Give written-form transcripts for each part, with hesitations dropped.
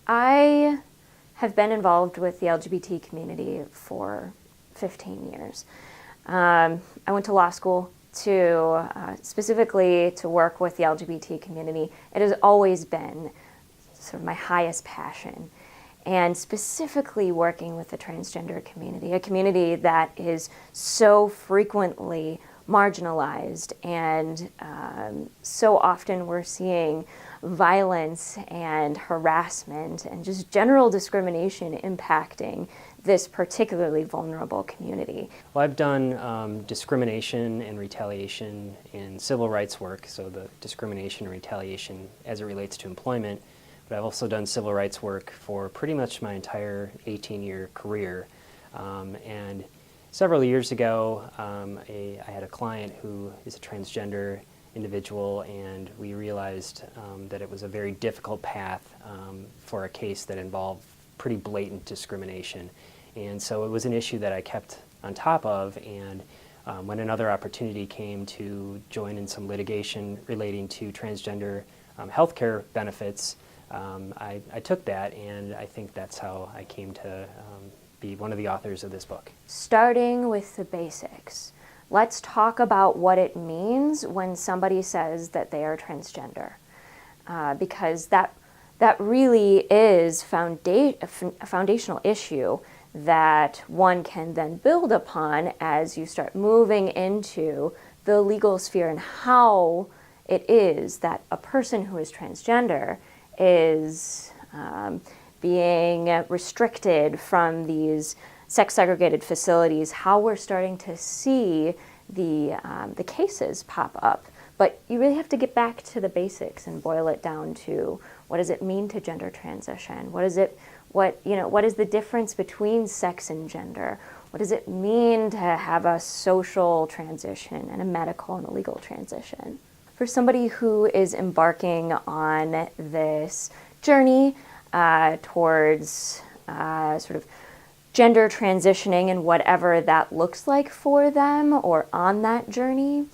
I have been involved with the LGBT community for 15 years. I went to law school to specifically to work with the LGBT community. It has always been sort of my highest passion, and specifically working with the transgender community, a community that is so frequently marginalized, and so often we're seeing violence and harassment and just general discrimination impacting this particularly vulnerable community. Well, I've done discrimination and retaliation in civil rights work, so the discrimination and retaliation as it relates to employment, but I've also done civil rights work for pretty much my entire 18-year career. And several years ago, I had a client who is a transgender individual, and we realized that it was a very difficult path for a case that involved pretty blatant discrimination. And so it was an issue that I kept on top of, and when another opportunity came to join in some litigation relating to transgender healthcare benefits, I took that, and I think that's how I came to be one of the authors of this book. Starting with the basics, let's talk about what it means when somebody says that they are transgender, because that really is a foundational issue that one can then build upon as you start moving into the legal sphere, and how it is that a person who is transgender is being restricted from these sex-segregated facilities, how we're starting to see the cases pop up. But you really have to get back to the basics and boil it down to, what does it mean to gender transition? What is the difference between sex and gender? What does it mean to have a social transition and a medical and a legal transition? For somebody who is embarking on this journey towards sort of gender transitioning and whatever that looks like for them, or on that journey,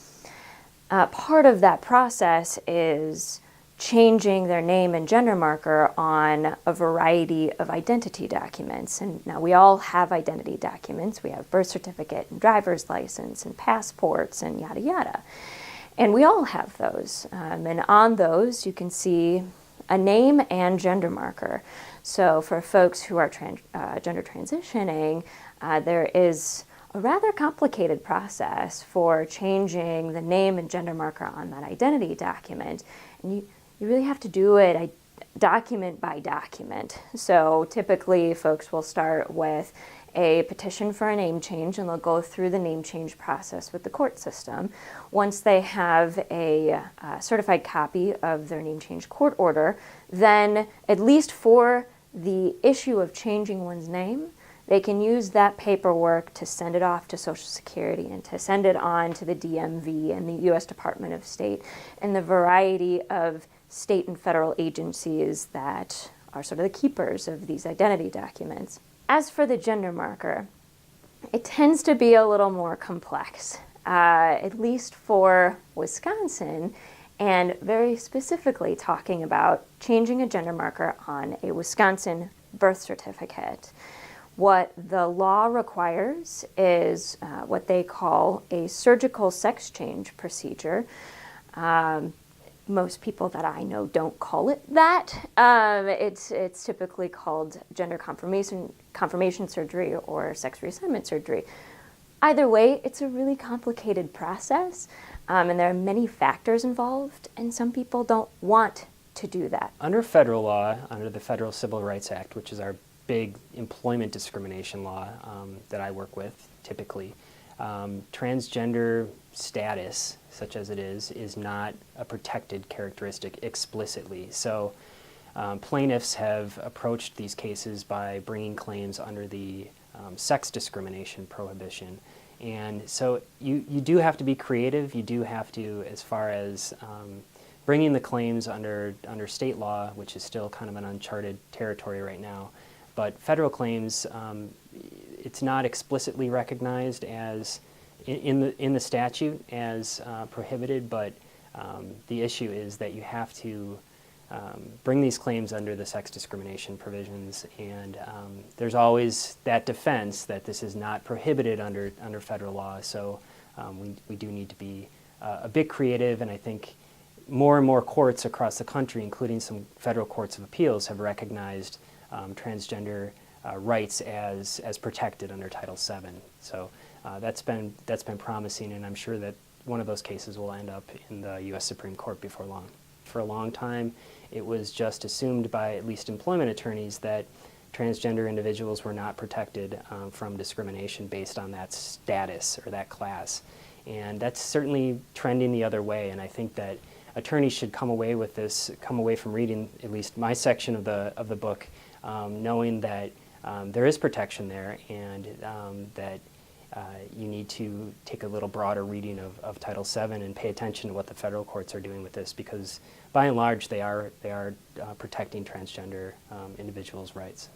part of that process is changing their name and gender marker on a variety of identity documents. And now we all have identity documents. We have birth certificate and driver's license and passports and yada yada. And we all have those. And on those you can see a name and gender marker. So for folks who are gender transitioning, there is a rather complicated process for changing the name and gender marker on that identity document. And you really have to do it document by document. So typically folks will start with a petition for a name change, and they'll go through the name change process with the court system. Once they have a certified copy of their name change court order, then at least for the issue of changing one's name, they can use that paperwork to send it off to Social Security and to send it on to the DMV and the U.S. Department of State and the variety of state and federal agencies that are sort of the keepers of these identity documents. As for the gender marker, it tends to be a little more complex, at least for Wisconsin, and very specifically talking about changing a gender marker on a Wisconsin birth certificate. What the law requires is what they call a surgical sex change procedure. Most people that I know don't call it that. It's typically called gender confirmation surgery or sex reassignment surgery. Either way, it's a really complicated process, and there are many factors involved, and some people don't want to do that. Under federal law, under the Federal Civil Rights Act, which is our big employment discrimination law that I work with typically, transgender status, such as it is not a protected characteristic explicitly. So plaintiffs have approached these cases by bringing claims under the sex discrimination prohibition. And so you do have to be creative. You do have to, as far as bringing the claims under state law, which is still kind of an uncharted territory right now. But federal claims, it's not explicitly recognized as in the statute as prohibited, but the issue is that you have to bring these claims under the sex discrimination provisions, and there's always that defense that this is not prohibited under federal law. So we do need to be a bit creative, and I think more and more courts across the country, including some federal courts of appeals, have recognized transgender rights as protected under Title VII. So that's been promising, and I'm sure that one of those cases will end up in the U.S. Supreme Court before long. For a long time, it was just assumed by at least employment attorneys that transgender individuals were not protected from discrimination based on that status or that class. And that's certainly trending the other way, and I think that attorneys should come away from reading at least my section of the book, knowing that there is protection there, and that you need to take a little broader reading of Title VII and pay attention to what the federal courts are doing with this, because by and large they are protecting transgender individuals' rights.